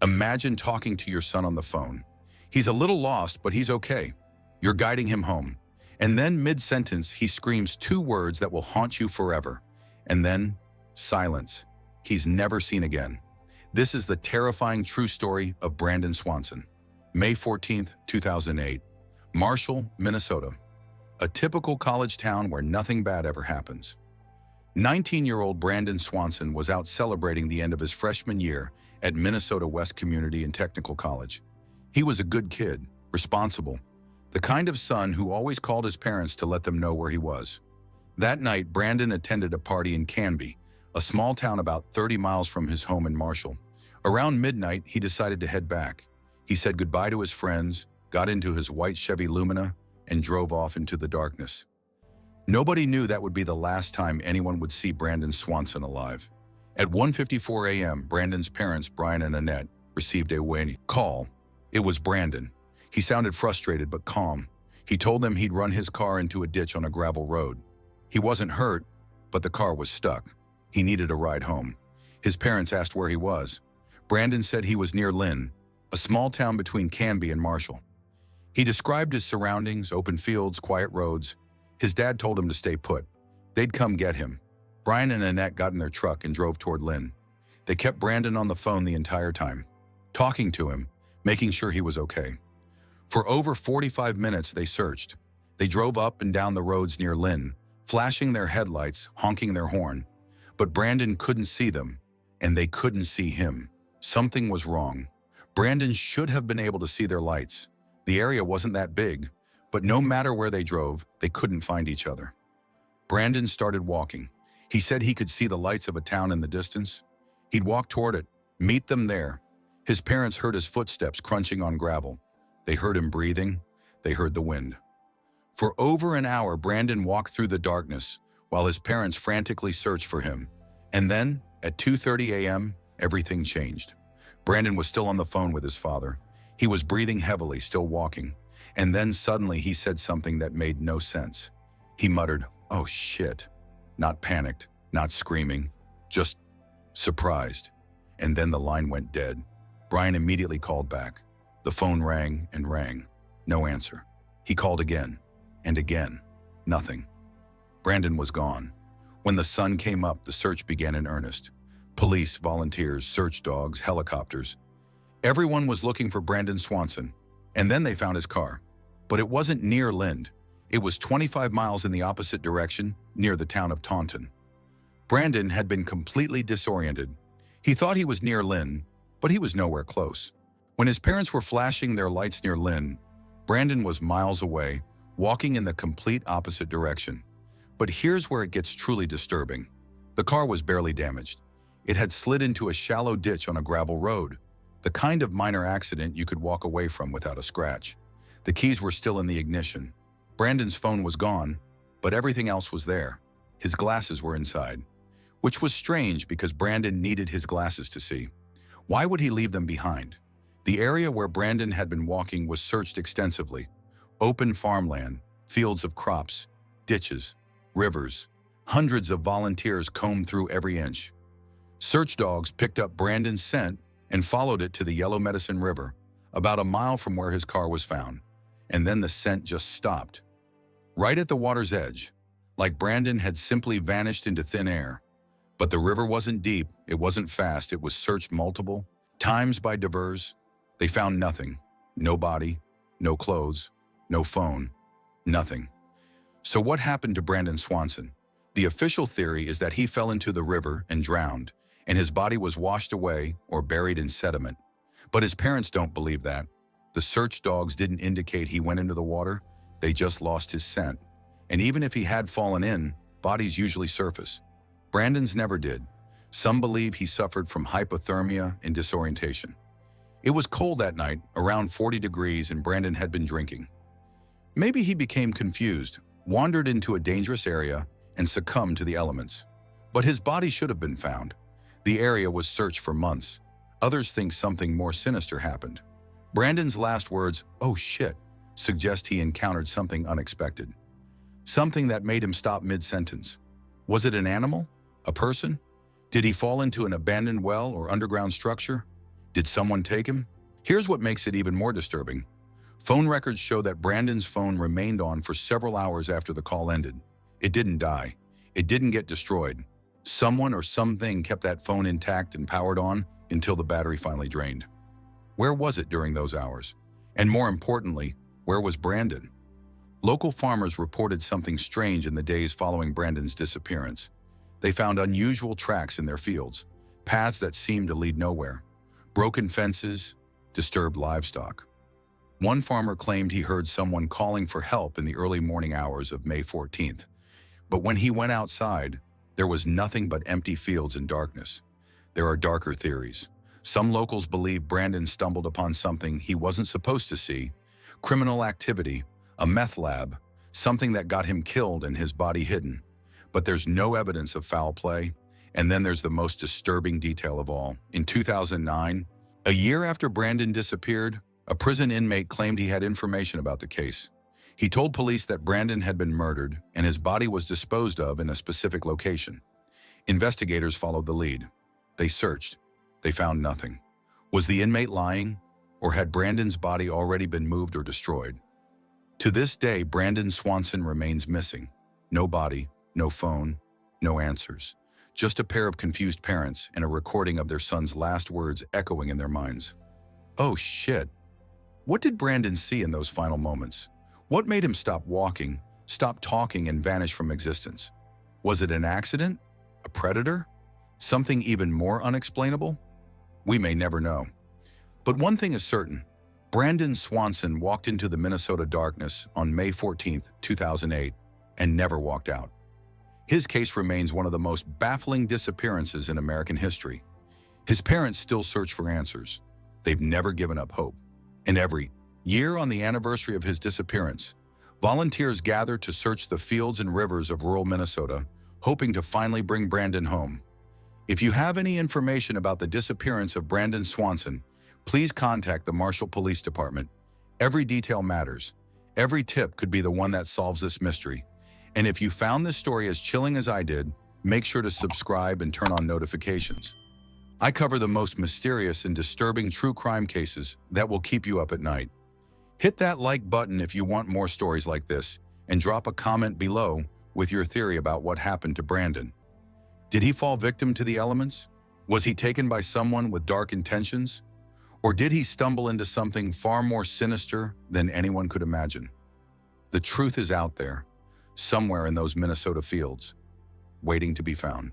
Imagine talking to your son on the phone. He's a little lost, but he's okay. You're guiding him home. And then mid-sentence, he screams two words that will haunt you forever. And then, silence. He's never seen again. This is the terrifying true story of Brandon Swanson. May 14th, 2008. Marshall, Minnesota. A typical college town where nothing bad ever happens. 19-year-old Brandon Swanson was out celebrating the end of his freshman year at Minnesota West Community and Technical College. He was a good kid, responsible, the kind of son who always called his parents to let them know where he was. That night, Brandon attended a party in Canby, a small town about 30 miles from his home in Marshall. Around midnight, he decided to head back. He said goodbye to his friends, got into his white Chevy Lumina, and drove off into the darkness. Nobody knew that would be the last time anyone would see Brandon Swanson alive. At 1:54 a.m., Brandon's parents, Brian and Annette, received a waiting call. It was Brandon. He sounded frustrated but calm. He told them he'd run his car into a ditch on a gravel road. He wasn't hurt, but the car was stuck. He needed a ride home. His parents asked where he was. Brandon said he was near Lynd, a small town between Canby and Marshall. He described his surroundings, open fields, quiet roads. His dad told him to stay put. They'd come get him. Brian and Annette got in their truck and drove toward Lynd. They kept Brandon on the phone the entire time, talking to him, making sure he was okay. For over 45 minutes, they searched. They drove up and down the roads near Lynd, flashing their headlights, honking their horn. But Brandon couldn't see them, and they couldn't see him. Something was wrong. Brandon should have been able to see their lights. The area wasn't that big, but no matter where they drove, they couldn't find each other. Brandon started walking. He said he could see the lights of a town in the distance. He'd walk toward it, meet them there. His parents heard his footsteps crunching on gravel. They heard him breathing. They heard the wind. For over an hour, Brandon walked through the darkness while his parents frantically searched for him. And then, at 2:30 a.m., everything changed. Brandon was still on the phone with his father. He was breathing heavily, still walking. And then suddenly he said something that made no sense. He muttered, "Oh shit." Not panicked, not screaming, just surprised. And then the line went dead. Brian immediately called back. The phone rang and rang. No answer. He called again and again. Nothing. Brandon was gone. When the sun came up, the search began in earnest. Police, volunteers, search dogs, helicopters. Everyone was looking for Brandon Swanson. And then they found his car. But it wasn't near Lynd. It was 25 miles in the opposite direction, near the town of Taunton. Brandon had been completely disoriented. He thought he was near Lynd, but he was nowhere close. When his parents were flashing their lights near Lynd, Brandon was miles away, walking in the complete opposite direction. But here's where it gets truly disturbing. The car was barely damaged. It had slid into a shallow ditch on a gravel road, the kind of minor accident you could walk away from without a scratch. The keys were still in the ignition. Brandon's phone was gone, but everything else was there. His glasses were inside, which was strange because Brandon needed his glasses to see. Why would he leave them behind? The area where Brandon had been walking was searched extensively. Open farmland, fields of crops, ditches, rivers. Hundreds of volunteers combed through every inch. Search dogs picked up Brandon's scent and followed it to the Yellow Medicine River, about a mile from where his car was found. And then the scent just stopped. Right at the water's edge, like Brandon had simply vanished into thin air. But the river wasn't deep, it wasn't fast, it was searched multiple times by divers. They found nothing. No body, no clothes, no phone, nothing. So what happened to Brandon Swanson? The official theory is that he fell into the river and drowned, and his body was washed away or buried in sediment. But his parents don't believe that. The search dogs didn't indicate he went into the water, they just lost his scent. And even if he had fallen in, bodies usually surface. Brandon's never did. Some believe he suffered from hypothermia and disorientation. It was cold that night, around 40 degrees, and Brandon had been drinking. Maybe he became confused, wandered into a dangerous area, and succumbed to the elements. But his body should have been found. The area was searched for months. Others think something more sinister happened. Brandon's last words, "Oh shit," suggest he encountered something unexpected. Something that made him stop mid-sentence. Was it an animal? A person? Did he fall into an abandoned well or underground structure? Did someone take him? Here's what makes it even more disturbing. Phone records show that Brandon's phone remained on for several hours after the call ended. It didn't die. It didn't get destroyed. Someone or something kept that phone intact and powered on until the battery finally drained. Where was it during those hours? And more importantly, where was Brandon? Local farmers reported something strange in the days following Brandon's disappearance. They found unusual tracks in their fields, paths that seemed to lead nowhere, broken fences, disturbed livestock. One farmer claimed he heard someone calling for help in the early morning hours of May 14th. But when he went outside, there was nothing but empty fields and darkness. There are darker theories. Some locals believe Brandon stumbled upon something he wasn't supposed to see, criminal activity, a meth lab, something that got him killed and his body hidden. But there's no evidence of foul play. And then there's the most disturbing detail of all. In 2009, a year after Brandon disappeared, a prison inmate claimed he had information about the case. He told police that Brandon had been murdered and his body was disposed of in a specific location. Investigators followed the lead. They searched. They found nothing. Was the inmate lying, or had Brandon's body already been moved or destroyed? To this day, Brandon Swanson remains missing. No body, no phone, no answers. Just a pair of confused parents and a recording of their son's last words echoing in their minds. Oh shit. What did Brandon see in those final moments? What made him stop walking, stop talking, and vanish from existence? Was it an accident? A predator? Something even more unexplainable? We may never know. But one thing is certain. Brandon Swanson walked into the Minnesota darkness on May 14, 2008, and never walked out. His case remains one of the most baffling disappearances in American history. His parents still search for answers. They've never given up hope. And every year on the anniversary of his disappearance, volunteers gather to search the fields and rivers of rural Minnesota, hoping to finally bring Brandon home. If you have any information about the disappearance of Brandon Swanson, please contact the Marshall Police Department. Every detail matters. Every tip could be the one that solves this mystery. And if you found this story as chilling as I did, make sure to subscribe and turn on notifications. I cover the most mysterious and disturbing true crime cases that will keep you up at night. Hit that like button if you want more stories like this, and drop a comment below with your theory about what happened to Brandon. Did he fall victim to the elements? Was he taken by someone with dark intentions? Or did he stumble into something far more sinister than anyone could imagine? The truth is out there, somewhere in those Minnesota fields, waiting to be found.